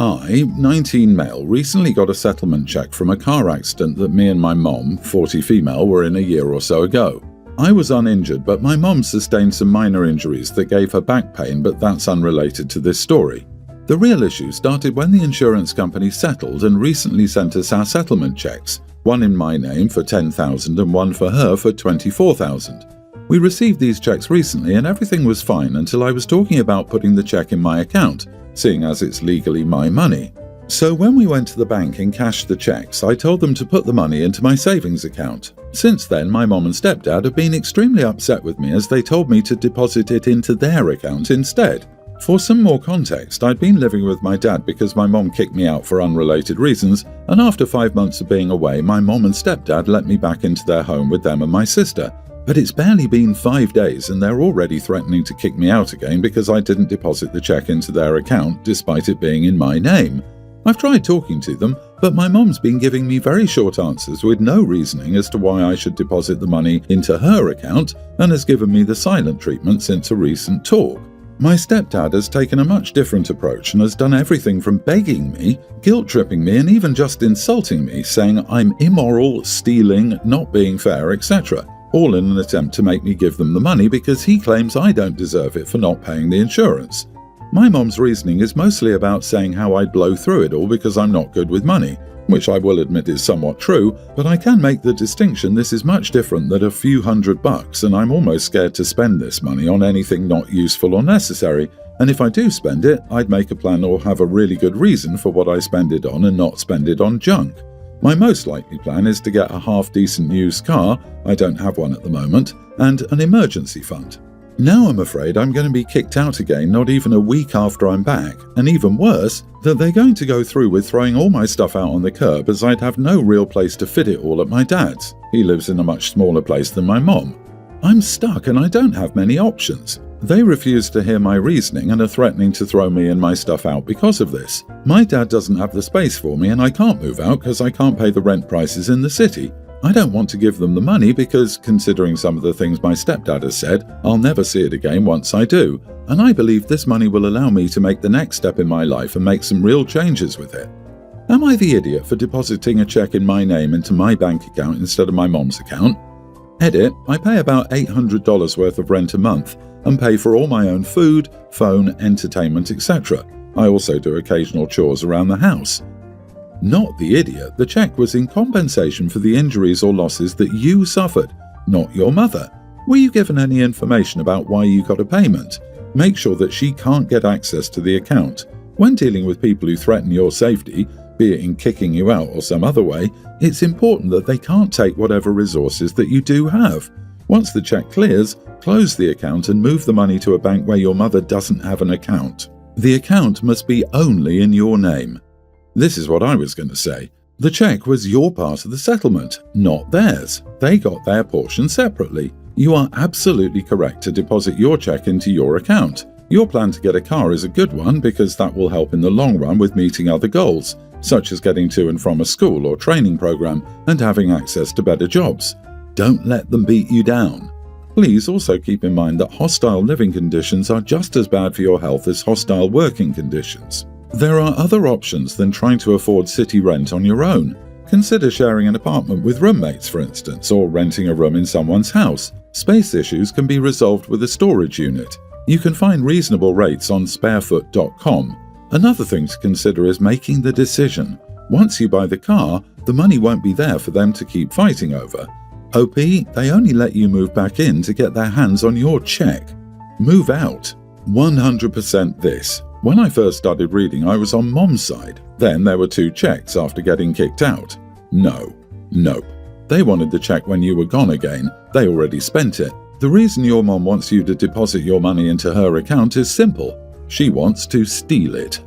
I, 19 male, recently got a settlement check from a car accident that me and my mom, 40 female, were in a year or so ago. I was uninjured, but my mom sustained some minor injuries that gave her back pain, but that's unrelated to this story. The real issue started when the insurance company settled and recently sent us our settlement checks, one in my name for $10,000 and one for her for $24,000. We received these checks recently and everything was fine until I was talking about putting the check in my account, seeing as it's legally my money. So when we went to the bank and cashed the checks, I told them to put the money into my savings account. Since then, my mom and stepdad have been extremely upset with me as they told me to deposit it into their account instead. For some more context, I'd been living with my dad because my mom kicked me out for unrelated reasons, and after 5 months of being away, my mom and stepdad let me back into their home with them and my sister. But it's barely been 5 days and they're already threatening to kick me out again because I didn't deposit the check into their account despite it being in my name. I've tried talking to them, but my mom's been giving me very short answers with no reasoning as to why I should deposit the money into her account and has given me the silent treatment since a recent talk. My stepdad has taken a much different approach and has done everything from begging me, guilt-tripping me and even just insulting me, saying I'm immoral, stealing, not being fair, etc., all in an attempt to make me give them the money because he claims I don't deserve it for not paying the insurance. My mom's reasoning is mostly about saying how I'd blow through it all because I'm not good with money, which I will admit is somewhat true, but I can make the distinction this is much different than a few $100 and I'm almost scared to spend this money on anything not useful or necessary, and if I do spend it, I'd make a plan or have a really good reason for what I spend it on and not spend it on junk. My most likely plan is to get a half-decent used car, I don't have one at the moment, and an emergency fund. Now I'm afraid I'm going to be kicked out again not even a week after I'm back, and even worse, that they're going to go through with throwing all my stuff out on the curb as I'd have no real place to fit it all at my dad's. He lives in a much smaller place than my mom. I'm stuck and I don't have many options. They refuse to hear my reasoning and are threatening to throw me and my stuff out because of this. My dad doesn't have the space for me and I can't move out because I can't pay the rent prices in the city. I don't want to give them the money because, considering some of the things my stepdad has said, I'll never see it again once I do, and I believe this money will allow me to make the next step in my life and make some real changes with it. Am I the idiot for depositing a check in my name into my bank account instead of my mom's account? Edit, I pay about $800 worth of rent a month and pay for all my own food, phone, entertainment, etc. I also do occasional chores around the house. Not the idiot, the check was in compensation for the injuries or losses that you suffered, not your mother. Were you given any information about why you got a payment? Make sure that she can't get access to the account. When dealing with people who threaten your safety, be it in kicking you out or some other way, it's important that they can't take whatever resources that you do have. Once the check clears, close the account and move the money to a bank where your mother doesn't have an account. The account must be only in your name. This is what I was going to say. The check was your part of the settlement, not theirs. They got their portion separately. You are absolutely correct to deposit your check into your account. Your plan to get a car is a good one because that will help in the long run with meeting other goals, such as getting to and from a school or training program and having access to better jobs. Don't let them beat you down. Please also keep in mind that hostile living conditions are just as bad for your health as hostile working conditions. There are other options than trying to afford city rent on your own. Consider sharing an apartment with roommates, for instance, or renting a room in someone's house. Space issues can be resolved with a storage unit. You can find reasonable rates on sparefoot.com. Another thing to consider is making the decision. Once you buy the car, the money won't be there for them to keep fighting over. OP, they only let you move back in to get their hands on your check. Move out. 100% this. When I first started reading, I was on Mom's side. Then there were 2 checks after getting kicked out. Nope. They wanted the check when you were gone again. They already spent it. The reason your mom wants you to deposit your money into her account is simple. She wants to steal it.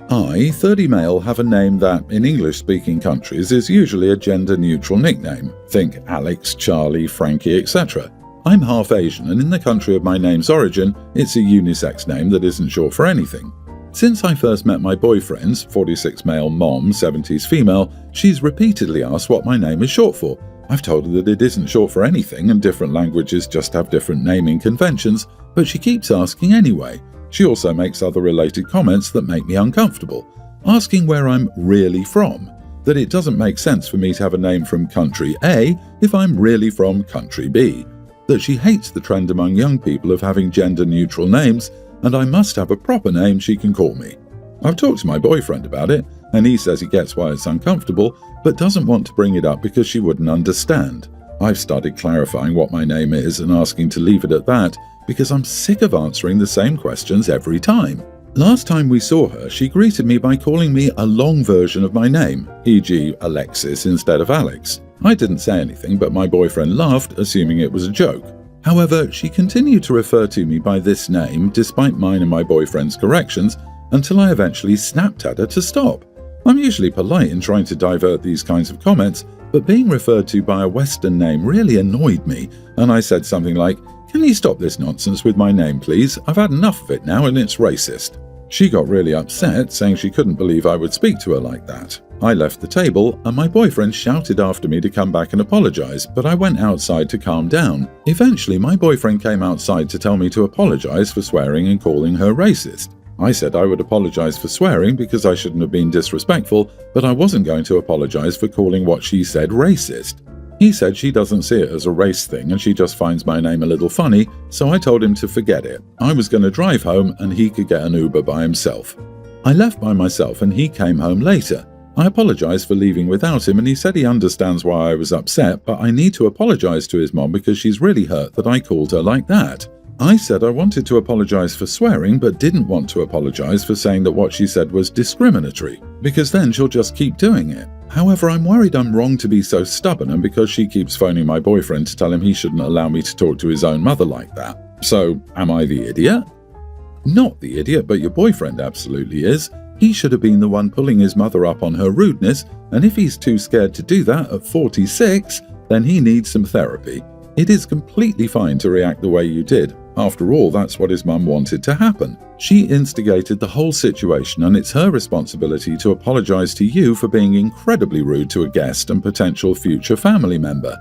I, 30 male, have a name that, in English-speaking countries, is usually a gender-neutral nickname. Think Alex, Charlie, Frankie, etc. I'm half Asian, and in the country of my name's origin, it's a unisex name that isn't short for anything. Since I first met my boyfriends, 46 male mom, 70s female, she's repeatedly asked what my name is short for. I've told her that it isn't short for anything and different languages just have different naming conventions, but she keeps asking anyway. She also makes other related comments that make me uncomfortable, asking where I'm really from, that it doesn't make sense for me to have a name from country A if I'm really from country B, that she hates the trend among young people of having gender-neutral names, and I must have a proper name she can call me. I've talked to my boyfriend about it, and he says he gets why it's uncomfortable, but doesn't want to bring it up because she wouldn't understand. I've started clarifying what my name is and asking to leave it at that, because I'm sick of answering the same questions every time. Last time we saw her, she greeted me by calling me a long version of my name, e.g. Alexis instead of Alex. I didn't say anything, but my boyfriend laughed, assuming it was a joke. However, she continued to refer to me by this name despite mine and my boyfriend's corrections until I eventually snapped at her to stop. I'm usually polite in trying to divert these kinds of comments, but being referred to by a Western name really annoyed me, and I said something like, "Can you stop this nonsense with my name, please? I've had enough of it now and it's racist." She got really upset, saying she couldn't believe I would speak to her like that. I left the table, and my boyfriend shouted after me to come back and apologize, but I went outside to calm down. Eventually, my boyfriend came outside to tell me to apologize for swearing and calling her racist. I said I would apologize for swearing because I shouldn't have been disrespectful, but I wasn't going to apologize for calling what she said racist. He said she doesn't see it as a race thing and she just finds my name a little funny, so I told him to forget it. I was going to drive home and he could get an Uber by himself. I left by myself and he came home later. I apologized for leaving without him and he said he understands why I was upset, but I need to apologize to his mom because she's really hurt that I called her like that. I said I wanted to apologize for swearing but didn't want to apologize for saying that what she said was discriminatory, because then she'll just keep doing it. However, I'm worried I'm wrong to be so stubborn and because she keeps phoning my boyfriend to tell him he shouldn't allow me to talk to his own mother like that. So, am I the idiot? Not the idiot, but your boyfriend absolutely is. He should have been the one pulling his mother up on her rudeness, and if he's too scared to do that at 46, then he needs some therapy. It is completely fine to react the way you did. After all, that's what his mum wanted to happen. She instigated the whole situation and it's her responsibility to apologize to you for being incredibly rude to a guest and potential future family member.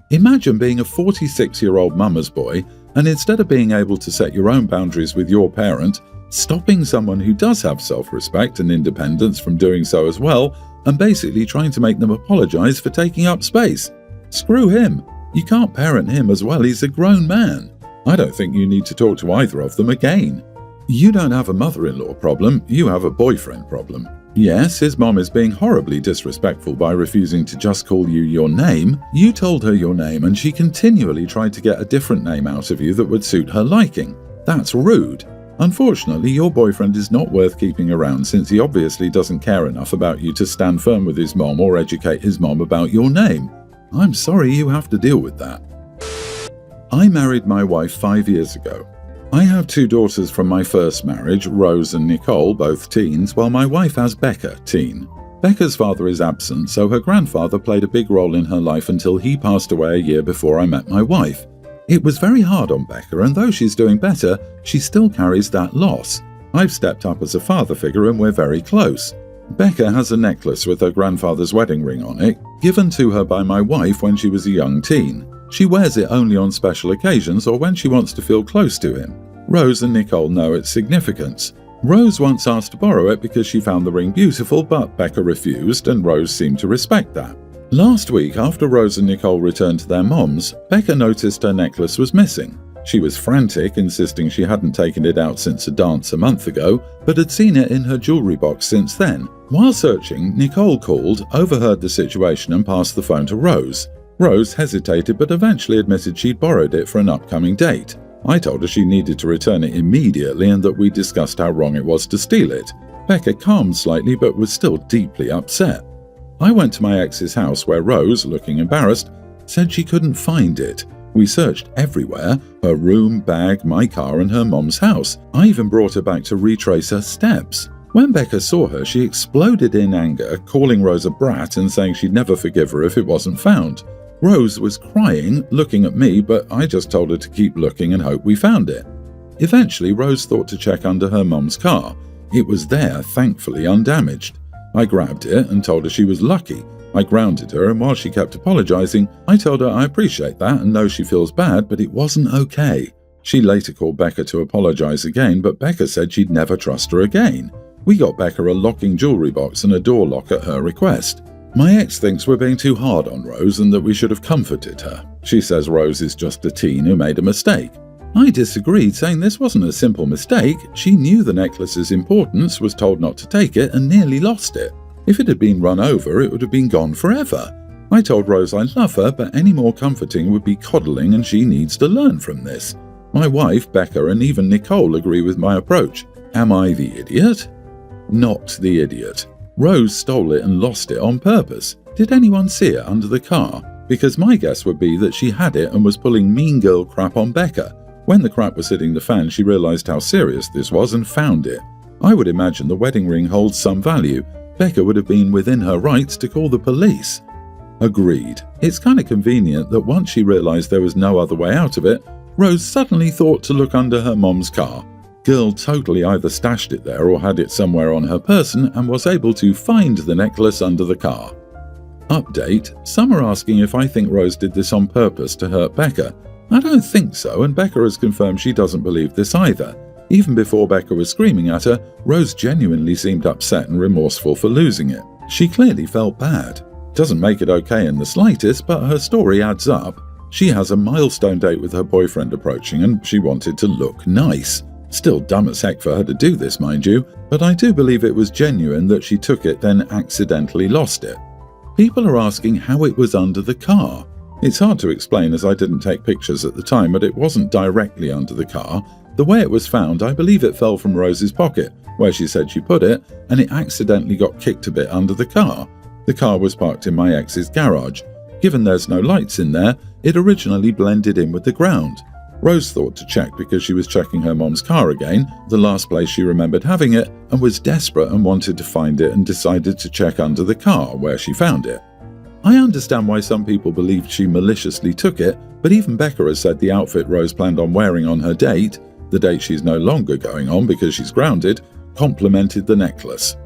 Imagine being a 46-year-old mama's boy and instead of being able to set your own boundaries with your parent, stopping someone who does have self-respect and independence from doing so as well and basically trying to make them apologize for taking up space. Screw him. You can't parent him as well, he's a grown man. I don't think you need to talk to either of them again. You don't have a mother-in-law problem, you have a boyfriend problem. Yes, his mom is being horribly disrespectful by refusing to just call you your name. You told her your name and she continually tried to get a different name out of you that would suit her liking. That's rude. Unfortunately, your boyfriend is not worth keeping around since he obviously doesn't care enough about you to stand firm with his mom or educate his mom about your name. I'm sorry you have to deal with that. I married my wife 5 years ago. I have 2 daughters from my first marriage, Rose and Nicole, both teens, while my wife has Becca, teen. Becca's father is absent, so her grandfather played a big role in her life until he passed away a year before I met my wife. It was very hard on Becca, and though she's doing better, she still carries that loss. I've stepped up as a father figure and we're very close. Becca has a necklace with her grandfather's wedding ring on it, given to her by my wife when she was a young teen. She wears it only on special occasions or when she wants to feel close to him. Rose and Nicole know its significance. Rose once asked to borrow it because she found the ring beautiful, but Becca refused and Rose seemed to respect that. Last week, after Rose and Nicole returned to their moms, Becca noticed her necklace was missing. She was frantic, insisting she hadn't taken it out since a dance a month ago, but had seen it in her jewelry box since then. While searching, Nicole called, overheard the situation and passed the phone to Rose. Rose hesitated but eventually admitted she'd borrowed it for an upcoming date. I told her she needed to return it immediately and that we discussed how wrong it was to steal it. Becca calmed slightly but was still deeply upset. I went to my ex's house where Rose, looking embarrassed, said she couldn't find it. We searched everywhere, her room, bag, my car and her mom's house. I even brought her back to retrace her steps. When Becca saw her, she exploded in anger, calling Rose a brat and saying she'd never forgive her if it wasn't found. Rose was crying, looking at me, but I just told her to keep looking and hope we found it. Eventually, Rose thought to check under her mum's car. It was there, thankfully undamaged. I grabbed it and told her she was lucky. I grounded her, and while she kept apologizing, I told her I appreciate that and know she feels bad, but it wasn't okay. She later called Becca to apologize again, but Becca said she'd never trust her again. We got Becca a locking jewelry box and a door lock at her request. My ex thinks we're being too hard on Rose and that we should have comforted her. She says Rose is just a teen who made a mistake. I disagreed, saying this wasn't a simple mistake. She knew the necklace's importance, was told not to take it, and nearly lost it. If it had been run over, it would have been gone forever. I told Rose I love her, but any more comforting would be coddling and she needs to learn from this. My wife, Becca, and even Nicole agree with my approach. Am I the idiot? Not the idiot. Rose stole it and lost it on purpose. Did anyone see it under the car? Because my guess would be that she had it and was pulling mean girl crap on Becca. When the crap was hitting the fan, she realized how serious this was and found it. I would imagine the wedding ring holds some value. Becca would have been within her rights to call the police. Agreed. It's kind of convenient that once she realized there was no other way out of it, Rose suddenly thought to look under her mom's car. Girl totally either stashed it there or had it somewhere on her person and was able to find the necklace under the car. Update. Some are asking if I think Rose did this on purpose to hurt Becca. I don't think so, and Becca has confirmed she doesn't believe this either. Even before Becca was screaming at her, Rose genuinely seemed upset and remorseful for losing it. She clearly felt bad. Doesn't make it okay in the slightest, but her story adds up. She has a milestone date with her boyfriend approaching and she wanted to look nice. Still dumb as heck for her to do this, mind you, but I do believe it was genuine that she took it then accidentally lost it. People are asking how it was under the car. It's hard to explain as I didn't take pictures at the time, but it wasn't directly under the car. The way it was found, I believe it fell from Rose's pocket, where she said she put it, and it accidentally got kicked a bit under the car. The car was parked in my ex's garage. Given there's no lights in there, it originally blended in with the ground. Rose thought to check because she was checking her mom's car again, the last place she remembered having it, and was desperate and wanted to find it and decided to check under the car where she found it. I understand why some people believed she maliciously took it, but even Becca has said the outfit Rose planned on wearing on her date, the date she's no longer going on because she's grounded, complemented the necklace.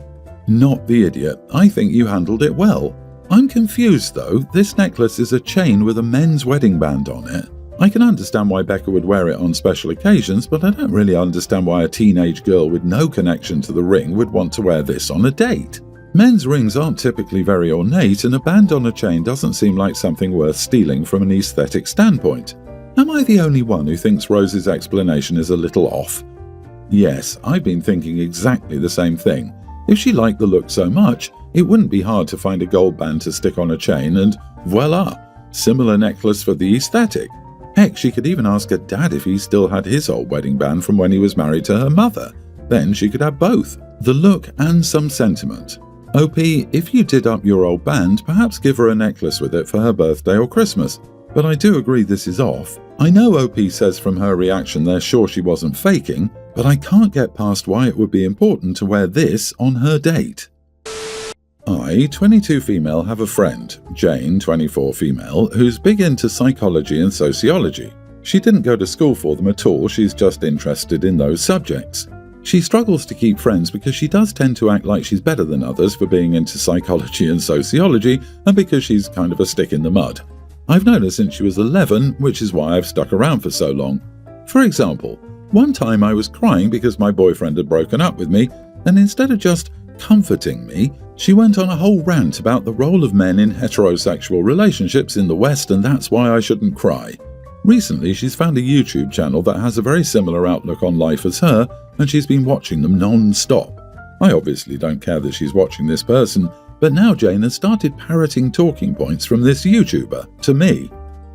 Not the idiot. I think you handled it well. I'm confused though. This necklace is a chain with a men's wedding band on it. I can understand why Becca would wear it on special occasions, but I don't really understand why a teenage girl with no connection to the ring would want to wear this on a date. Men's rings aren't typically very ornate, and a band on a chain doesn't seem like something worth stealing from an aesthetic standpoint. Am I the only one who thinks Rose's explanation is a little off? Yes, I've been thinking exactly the same thing. If she liked the look so much, it wouldn't be hard to find a gold band to stick on a chain and voila, similar necklace for the aesthetic. Heck, she could even ask her dad if he still had his old wedding band from when he was married to her mother. Then she could have both, the look and some sentiment. OP, if you did up your old band, perhaps give her a necklace with it for her birthday or Christmas. But I do agree this is off. I know OP says from her reaction they're sure she wasn't faking, but I can't get past why it would be important to wear this on her date. I, 22 female, have a friend, Jane, 24 female, who's big into psychology and sociology. She didn't go to school for them at all, she's just interested in those subjects. She struggles to keep friends because she does tend to act like she's better than others for being into psychology and sociology, and because she's kind of a stick in the mud. I've known her since she was 11, which is why I've stuck around for so long. For example, one time I was crying because my boyfriend had broken up with me, and instead of just comforting me, she went on a whole rant about the role of men in heterosexual relationships in the West, and that's why I shouldn't cry. Recently, she's found a YouTube channel that has a very similar outlook on life as her, and she's been watching them non-stop. I obviously don't care that she's watching this person, but now Jane has started parroting talking points from this YouTuber to me.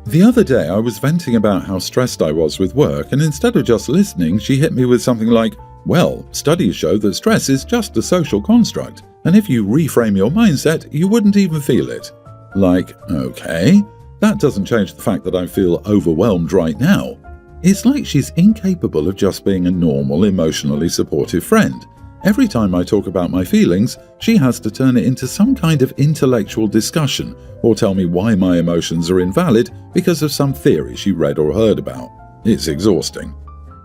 The other day I was venting about how stressed I was with work, and instead of just listening, she hit me with something like, well, studies show that stress is just a social construct, and if you reframe your mindset, you wouldn't even feel it. Like, okay, that doesn't change the fact that I feel overwhelmed right now. It's like she's incapable of just being a normal, emotionally supportive friend. Every time I talk about my feelings, she has to turn it into some kind of intellectual discussion or tell me why my emotions are invalid because of some theory she read or heard about. It's exhausting.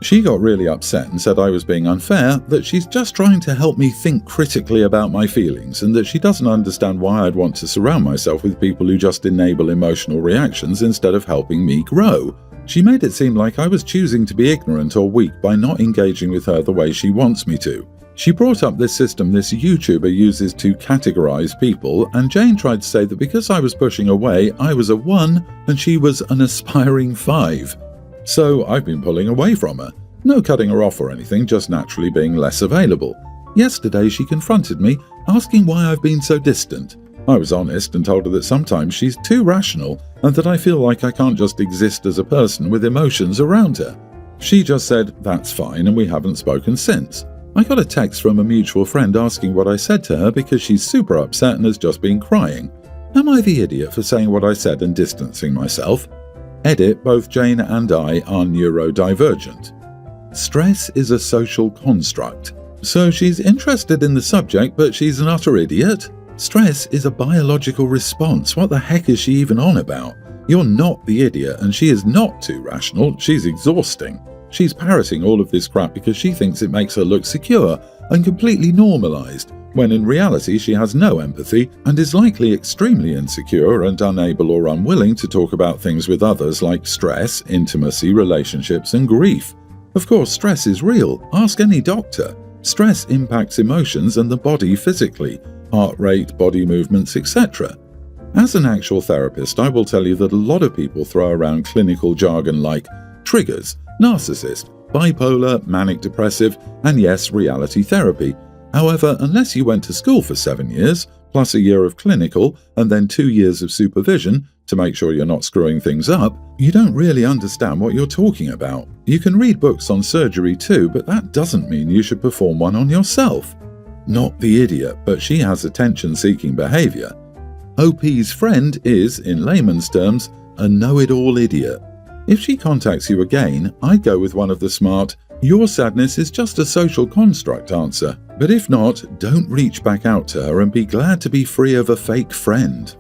She got really upset and said I was being unfair, that she's just trying to help me think critically about my feelings, and that she doesn't understand why I'd want to surround myself with people who just enable emotional reactions instead of helping me grow. She made it seem like I was choosing to be ignorant or weak by not engaging with her the way she wants me to. She brought up this system this YouTuber uses to categorize people, and Jane tried to say that because I was pushing away, I was a 1 and she was an aspiring 5. So I've been pulling away from her. No cutting her off or anything, just naturally being less available. Yesterday she confronted me, asking why I've been so distant. I was honest and told her that sometimes she's too rational and that I feel like I can't just exist as a person with emotions around her. She just said, that's fine, and we haven't spoken since. I got a text from a mutual friend asking what I said to her because she's super upset and has just been crying. Am I the idiot for saying what I said and distancing myself? Edit, both Jane and I are neurodivergent. Stress is a social construct. So she's interested in the subject, but she's an utter idiot? Stress is a biological response. What the heck is she even on about? You're not the idiot, and she is not too rational. She's exhausting. She's parroting all of this crap because she thinks it makes her look secure and completely normalized, when in reality she has no empathy and is likely extremely insecure and unable or unwilling to talk about things with others like stress, intimacy, relationships, and grief. Of course, stress is real. Ask any doctor. Stress impacts emotions and the body physically, heart rate, body movements, etc. As an actual therapist, I will tell you that a lot of people throw around clinical jargon like triggers, narcissist, bipolar, manic depressive, and yes, reality therapy. However, unless you went to school for 7 years, plus a year of clinical, and then 2 years of supervision to make sure you're not screwing things up, you don't really understand what you're talking about. You can read books on surgery too, but that doesn't mean you should perform one on yourself. Not the idiot, but she has attention-seeking behavior. OP's friend is, in layman's terms, a know-it-all idiot. If she contacts you again, I'd go with one of the smart, your sadness is just a social construct answer. But if not, don't reach back out to her and be glad to be free of a fake friend.